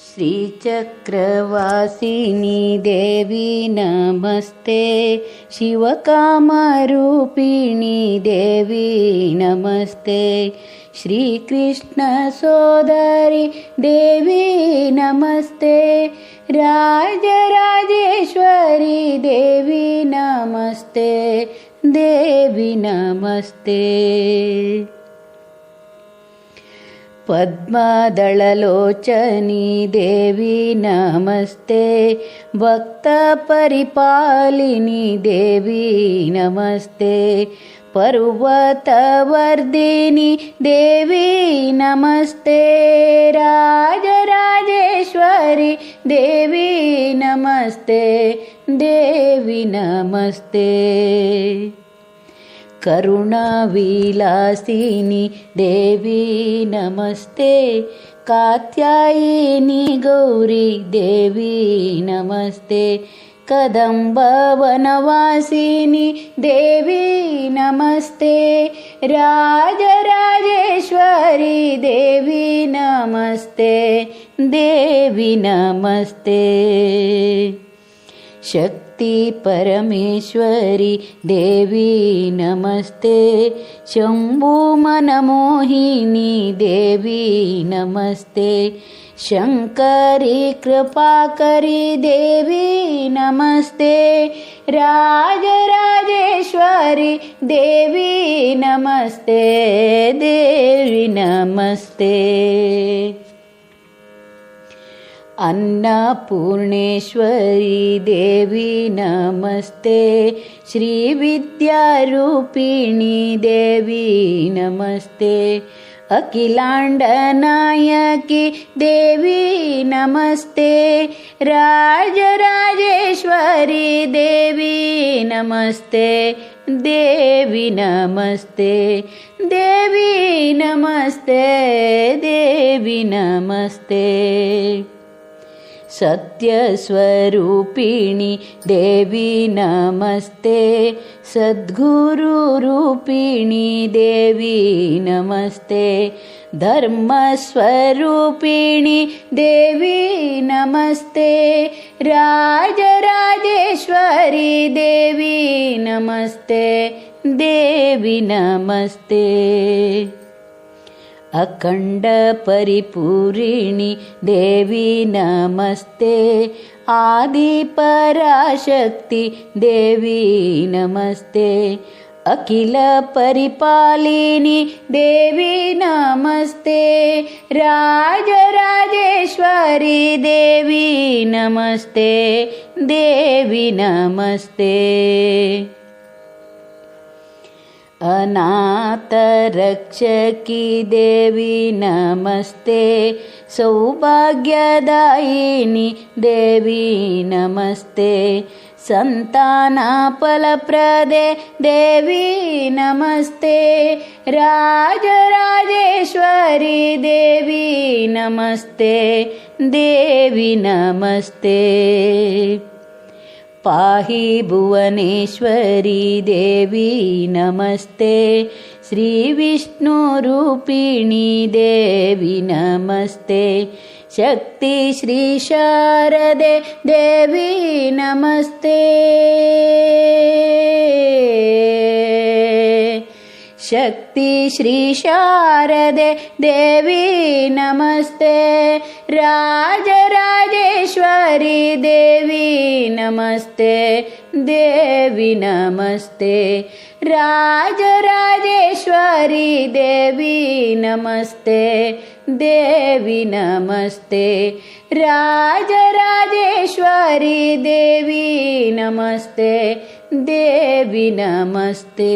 श्रीचक्रवासिनी देवी नमस्ते, शिवकामरूपिणी देवी नमस्ते, श्रीकृष्णसोदरी देवी नमस्ते, राजराजेश्वरी देवी नमस्ते, देवी नमस्ते। पद्मदललोचनी देवी नमस्ते, भक्तपरिपालिनी देवी नमस्ते, पर्वतवर्धिनी देवी नमस्ते, राजराजेश्वरी देवी नमस्ते, देवी नमस्ते। करुणाविलासिनी देवी नमस्ते, कात्यायिनी गौरी देवी नमस्ते, कदम्बवनवासिनी देवी नमस्ते, राजराजेश्वरी देवी नमस्ते, देवी नमस्ते। शक्ति परमेश्वरी देवी नमस्ते, शंभु मनमोहिनी देवी नमस्ते, शंकरी कृपाकरी देवी नमस्ते, राजराजेश्वरी देवी नमस्ते, देवी नमस्ते। अन्नपूर्णेश्वरी देवी नमस्ते, श्रीविद्यारूपिणी देवी नमस्ते, अखिलांडनायकी देवी नमस्ते, राजराजेश्वरी देवी नमस्ते, देवी नमस्ते, देवी नमस्ते, देवी नमस्ते। सत्यस्वरूपिणी देवी नमस्ते, सद्गुरुरूपिणी देवी नमस्ते, धर्मस्वरूपिणी देवी नमस्ते, राजराजेश्वरी देवी नमस्ते, देवी नमस्ते। अखंड परिपूरिणी देवी नमस्ते, आदि पराशक्ति देवी नमस्ते, अखिल परिपालिनी देवी नमस्ते, राजराजेश्वरी देवी नमस्ते, देवी नमस्ते। अनाथरक्षकी देवी नमस्ते, सौभाग्यदायिनी देवी नमस्ते, संतानफलप्रदे देवी नमस्ते, राजराजेश्वरी देवी नमस्ते, देवी नमस्ते। पाहि भुवनेश्वरी देवी नमस्ते, श्रीविष्णुरूपिणी देवी नमस्ते, शक्ति श्री शारदे देवी नमस्ते, शक्ति श्री शारदे देवी नमस्ते, राजराजेश्वरी देवी नमस्ते, देवी नमस्ते, राजराजेश्वरी देवी नमस्ते, देवी नमस्ते, राजराजेश्वरी देवी नमस्ते, देवी नमस्ते।